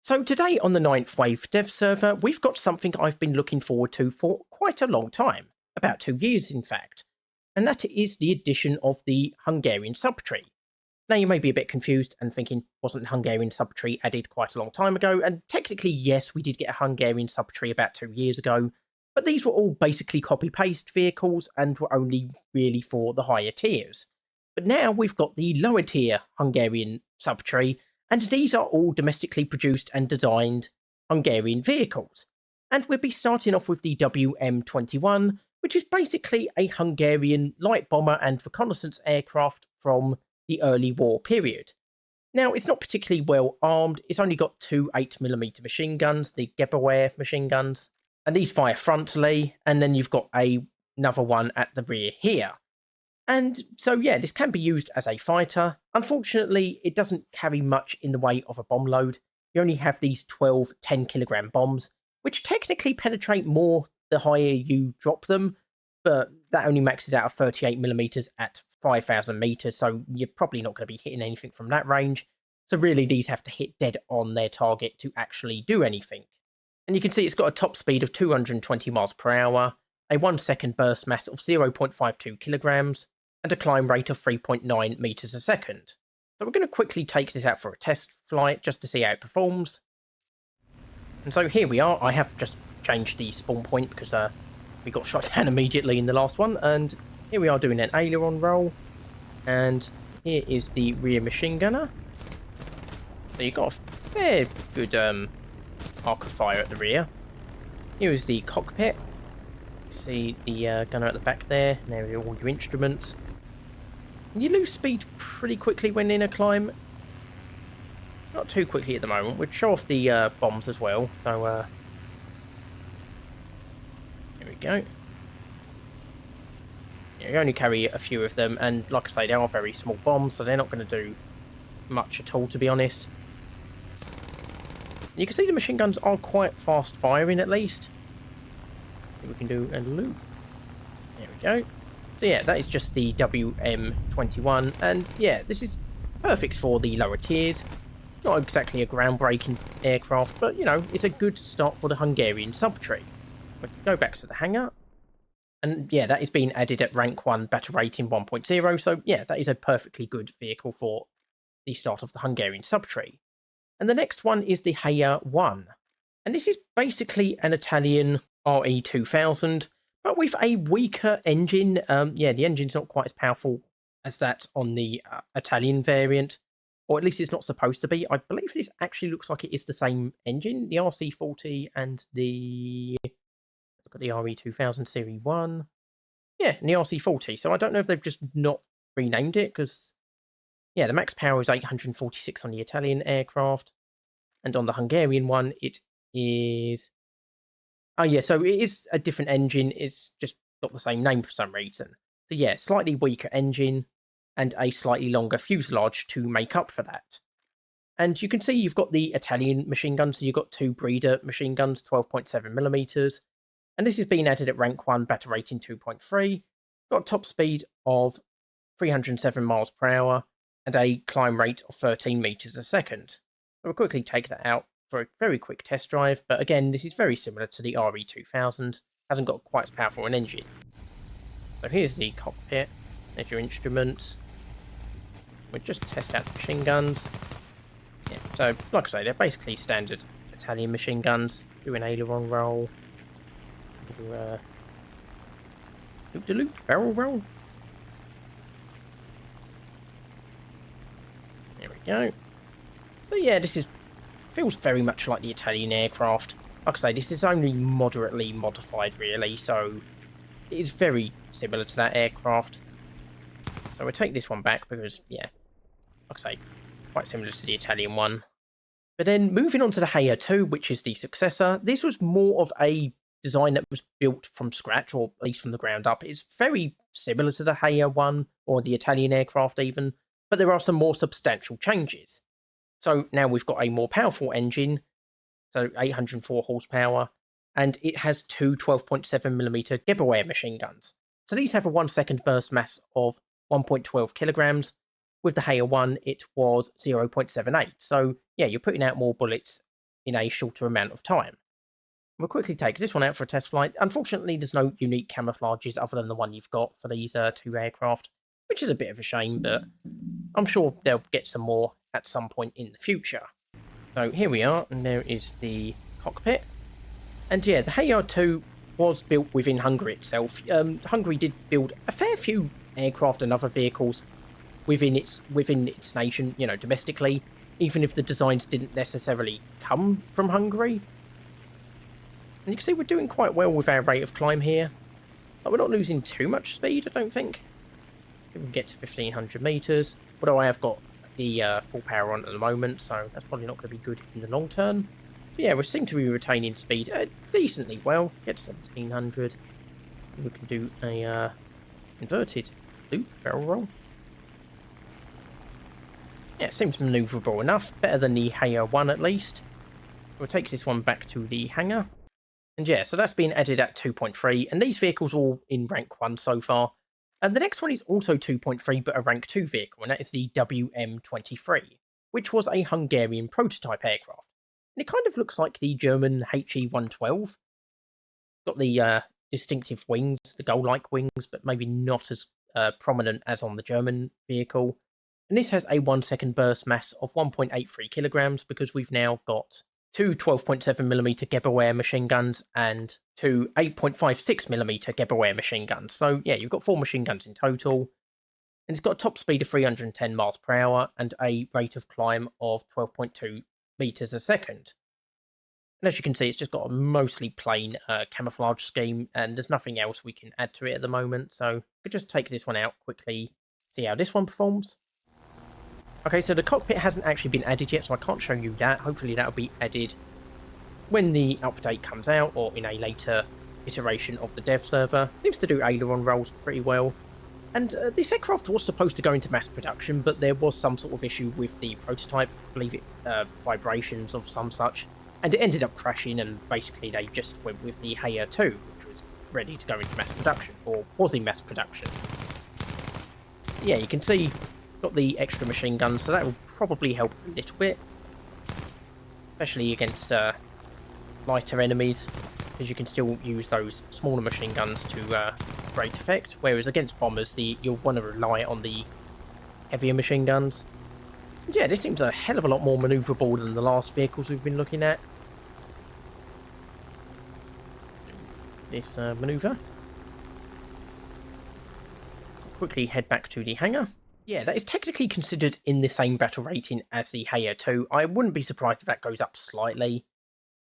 So today on the Ninth Wave Devserver, we've got something I've been looking forward to for quite a long time, about 2 years in fact, and that is the addition of the Hungarian subtree. Now you may be a bit confused and thinking, wasn't the Hungarian subtree added quite a long time ago? And technically, yes, we did get a Hungarian subtree about 2 years ago, but these were all basically copy-paste vehicles and were only really for the higher tiers. But now we've got the lower tier Hungarian subtree, and these are all domestically produced and designed Hungarian vehicles. And we'll be starting off with the WM21, which is basically a Hungarian light bomber and reconnaissance aircraft from the early war period. Now, it's not particularly well armed, it's only got two 8mm machine guns, the Gebauer machine guns, and these fire frontally, and then you've got another one at the rear here. And so, yeah, this can be used as a fighter. Unfortunately, it doesn't carry much in the way of a bomb load. You only have these 12 10-kilogram bombs, which technically penetrate more the higher you drop them, but that only maxes out at 38mm at 5,000 meters, so you're probably not going to be hitting anything from that range. So really, these have to hit dead on their target to actually do anything. And you can see it's got a top speed of 220 miles per hour, a 1-second burst mass of 0.52 kilograms, and a climb rate of 3.9 meters a second. So we're going to quickly take this out for a test flight just to see how it performs. And so here we are. I have just changed the spawn point because we got shot down immediately in the last one, and here we are doing an aileron roll, and here is the rear machine gunner. So you've got a fair good arc of fire at the rear. Here is the cockpit. You see the gunner at the back there, and there are all your instruments. And you lose speed pretty quickly when in a climb. Not too quickly at the moment. We'd show off the bombs as well, so here we go. You only carry a few of them, and like I say, they are very small bombs, so they're not going to do much at all, to be honest. You can see the machine guns are quite fast firing, at least. We can do a loop. There we go. So yeah, that is just the WM21, and yeah, this is perfect for the lower tiers. Not exactly a groundbreaking aircraft, but you know, it's a good start for the Hungarian subtree. We can go back to the hangar. And yeah, that is being added at rank 1 battle rating 1.0, so yeah, that is a perfectly good vehicle for the start of the Hungarian subtree. And the next one is the Haya 1. And this is basically an Italian RE2000, but with a weaker engine. Yeah, the engine's not quite as powerful as that on the Italian variant, or at least it's not supposed to be. I believe this actually looks like it is the same engine, the RC40 and the... Look at the RE2000 Series 1. Yeah, and the RC40. So I don't know if they've just not renamed it, because, yeah, the max power is 846 on the Italian aircraft. And on the Hungarian one, it is... Oh, yeah, so it is a different engine. It's just got the same name for some reason. So, yeah, slightly weaker engine and a slightly longer fuselage to make up for that. And you can see you've got the Italian machine guns. So you've got two breeder machine guns, 12.7mm. And this has been added at rank 1, battle rating 2.3. Got a top speed of 307 miles per hour and a climb rate of 13 meters a second. So we'll quickly take that out for a very quick test drive. But again, this is very similar to the RE2000. Hasn't got quite as powerful an engine. So here's the cockpit. There's your instruments. We'll just test out the machine guns. Yeah, so like I say, they're basically standard Italian machine guns. Do an aileron roll. Do loop-de-loop, barrel roll. There we go. So yeah, this feels very much like the Italian aircraft. Like I say, this is only moderately modified, really, so it is very similar to that aircraft. So we'll take this one back because, yeah, like I say, quite similar to the Italian one. But then moving on to the Haya 2, which is the successor, this was more of a design that was built from scratch, or at least from the ground up. It's very similar to the Haya 1, or the Italian aircraft even, but there are some more substantial changes. So now we've got a more powerful engine, so 804 horsepower, and it has two 12.7mm Gebauer machine guns. So these have a 1-second burst mass of 1.12 kilograms. With the Haya 1, it was 0.78. So yeah, you're putting out more bullets in a shorter amount of time. We'll quickly take this one out for a test flight. Unfortunately, there's no unique camouflages other than the one you've got for these two aircraft, which is a bit of a shame, but I'm sure they'll get some more at some point in the future. So here we are, and there is the cockpit. And yeah, the HAR2 was built within Hungary itself. Hungary did build a fair few aircraft and other vehicles within its nation, domestically, even if the designs didn't necessarily come from Hungary. And you can see we're doing quite well with our rate of climb here. But we're not losing too much speed, I don't think. We can get to 1500 meters, although I have got the full power on at the moment, so that's probably not going to be good in the long term. But yeah, we seem to be retaining speed decently well. Get to 1700. We can do a inverted loop barrel roll. Yeah, it seems manoeuvrable enough. Better than the HAR1 at least. We'll take this one back to the hangar. And yeah, so that's been added at 2.3, and these vehicles are all in rank 1 so far. And the next one is also 2.3, but a rank 2 vehicle, and that is the WM23, which was a Hungarian prototype aircraft. And it kind of looks like the German HE112. Got the distinctive wings, the gull-like wings, but maybe not as prominent as on the German vehicle. And this has a 1-second burst mass of 1.83 kilograms because we've now got two 12.7mm Gewehr machine guns and two 8.56mm Gewehr machine guns. So yeah, you've got 4 machine guns in total. And it's got a top speed of 310 miles per hour and a rate of climb of 12.2 meters a second. And as you can see, it's just got a mostly plain camouflage scheme, and there's nothing else we can add to it at the moment. So we'll just take this one out quickly, see how this one performs. Okay, so the cockpit hasn't actually been added yet, so I can't show you that. Hopefully that'll be added when the update comes out, or in a later iteration of the Devserver. Seems to do aileron rolls pretty well. And this aircraft was supposed to go into mass production, but there was some sort of issue with the prototype. I believe it vibrations of some such. And it ended up crashing, and basically they just went with the HAR2, which was ready to go into mass production, or was in mass production. Yeah, you can see got the extra machine guns, so that will probably help a little bit, especially against lighter enemies, because you can still use those smaller machine guns to great effect, whereas against bombers you'll want to rely on the heavier machine guns. And yeah, this seems a hell of a lot more manoeuvrable than the last vehicles we've been looking at. This manoeuvre. Quickly head back to the hangar. Yeah, that is technically considered in the same battle rating as the HAR2. I wouldn't be surprised if that goes up slightly.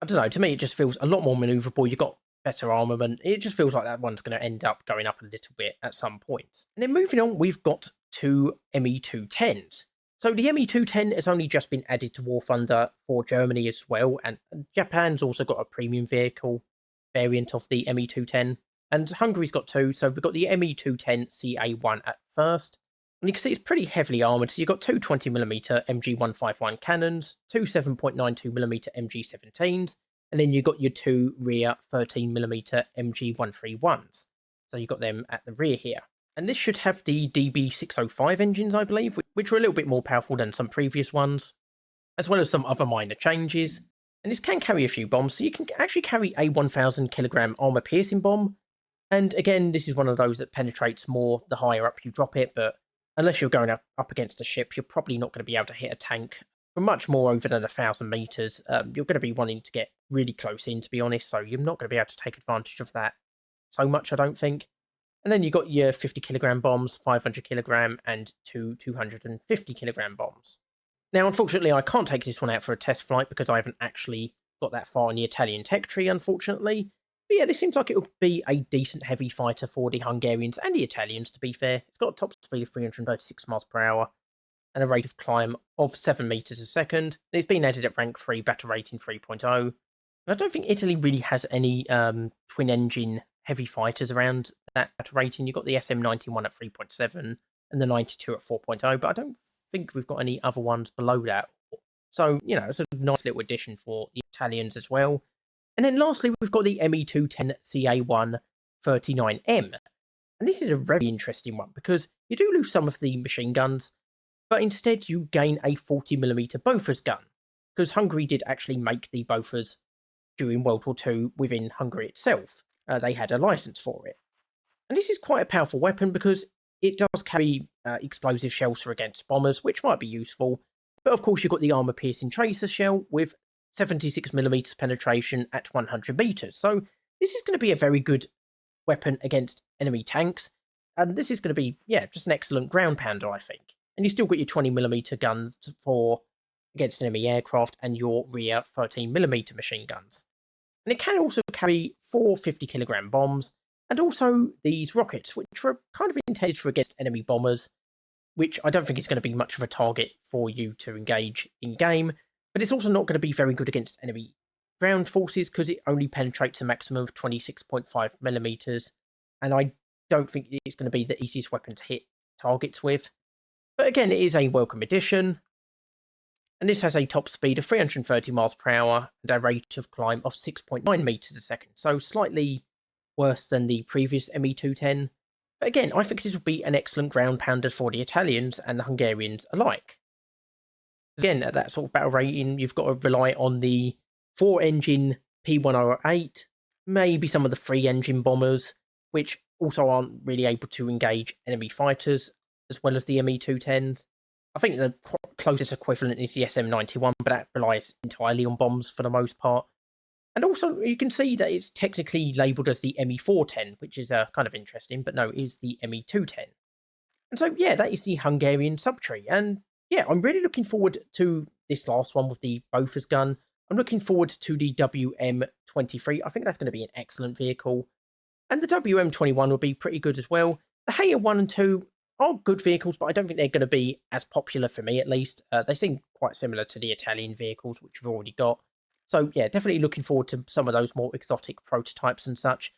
I don't know, to me it just feels a lot more manoeuvrable. You've got better armament. It just feels like that one's going to end up going up a little bit at some point. And then moving on, we've got two ME210s. So the ME210 has only just been added to War Thunder for Germany as well, and Japan's also got a premium vehicle variant of the ME210, and Hungary's got two, so we've got the ME210 CA1 at first. And you can see it's pretty heavily armoured, so you've got two 20mm MG151 cannons, two 7.92mm MG17s, and then you've got your two rear 13mm MG131s. So you've got them at the rear here. And this should have the DB605 engines, I believe, which were a little bit more powerful than some previous ones, as well as some other minor changes. And this can carry a few bombs, so you can actually carry a 1,000 kilogram armour-piercing bomb. And again, this is one of those that penetrates more the higher up you drop it, but unless you're going up against a ship, you're probably not going to be able to hit a tank for much more over than 1,000 meters. You're going to be wanting to get really close in, to be honest, so you're not going to be able to take advantage of that so much, I don't think. And then you've got your 50 kilogram bombs, 500 kilogram, and two 250 kilogram bombs. Now, unfortunately, I can't take this one out for a test flight because I haven't actually got that far in the Italian tech tree, unfortunately. But yeah, this seems like it will be a decent heavy fighter for the Hungarians and the Italians, to be fair. It's got a top speed of 336 miles per hour and a rate of climb of 7 meters a second. It's been added at rank 3, battle rating 3.0. And I don't think Italy really has any twin-engine heavy fighters around that battle rating. You've got the SM91 at 3.7 and the 92 at 4.0, but I don't think we've got any other ones below that. So, it's a nice little addition for the Italians as well. And then lastly, we've got the ME210 CA1 39M. And this is a very interesting one because you do lose some of the machine guns, but instead you gain a 40mm Bofors gun. because Hungary did actually make the Bofors during World War II within Hungary itself. They had a license for it. And this is quite a powerful weapon because it does carry explosive shells for against bombers, which might be useful. But of course, you've got the armor-piercing tracer shell with 76mm penetration at 100 meters. So this is going to be a very good weapon against enemy tanks. And this is going to be, yeah, just an excellent ground pounder, I think. And you still got your 20mm guns for against enemy aircraft and your rear 13mm machine guns. And it can also carry 4 50-kilogram bombs, and also these rockets, which were kind of intended for against enemy bombers, which I don't think is going to be much of a target for you to engage in-game, but it's also not going to be very good against enemy ground forces because it only penetrates a maximum of 26.5mm, and I don't think it's going to be the easiest weapon to hit targets with. But again, it is a welcome addition, and this has a top speed of 330 miles per hour and a rate of climb of 6.9 meters a second, so slightly worse than the previous ME210. But again, I think this will be an excellent ground pounder for the Italians and the Hungarians alike. Again, at that sort of battle rating, you've got to rely on the 4-engine P108, maybe some of the 3-engine bombers, which also aren't really able to engage enemy fighters, as well as the ME210s. I think the closest equivalent is the SM91, but that relies entirely on bombs for the most part. And also, you can see that it's technically labelled as the ME410, which is kind of interesting, but no, it is the ME210. And so, yeah, that is the Hungarian subtree. And yeah, I'm really looking forward to this last one with the Bofors gun. I'm looking forward to the WM23. I think that's going to be an excellent vehicle. And the WM21 will be pretty good as well. The Hayer 1 and 2 are good vehicles, but I don't think they're going to be as popular for me, at least. They seem quite similar to the Italian vehicles, which we've already got. So, yeah, definitely looking forward to some of those more exotic prototypes and such.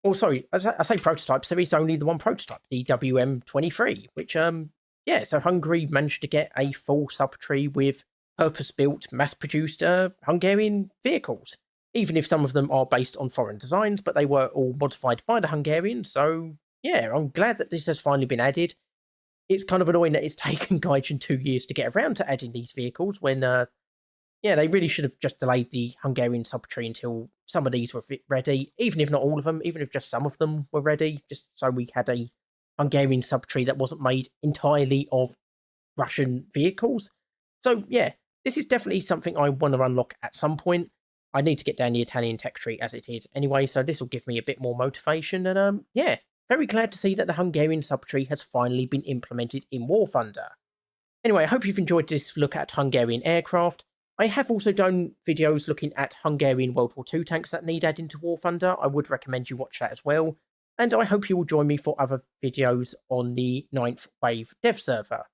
Oh, sorry, I say prototypes, there is only the one prototype, the WM23, which, yeah, so Hungary managed to get a full subtree with purpose-built, mass-produced Hungarian vehicles. Even if some of them are based on foreign designs, but they were all modified by the Hungarians. So, yeah, I'm glad that this has finally been added. It's kind of annoying that it's taken Gaijin 2 years to get around to adding these vehicles when, yeah, they really should have just delayed the Hungarian subtree until some of these were ready, even if not all of them, even if just some of them were ready, just so we had a Hungarian subtree that wasn't made entirely of Russian vehicles. So, yeah, this is definitely something I want to unlock at some point. I need to get down the Italian tech tree as it is anyway, so this will give me a bit more motivation. And, yeah, very glad to see that the Hungarian subtree has finally been implemented in War Thunder. Anyway, I hope you've enjoyed this look at Hungarian aircraft. I have also done videos looking at Hungarian World War II tanks that need adding to War Thunder. I would recommend you watch that as well. And I hope you will join me for other videos on the 9th Wave Dev server.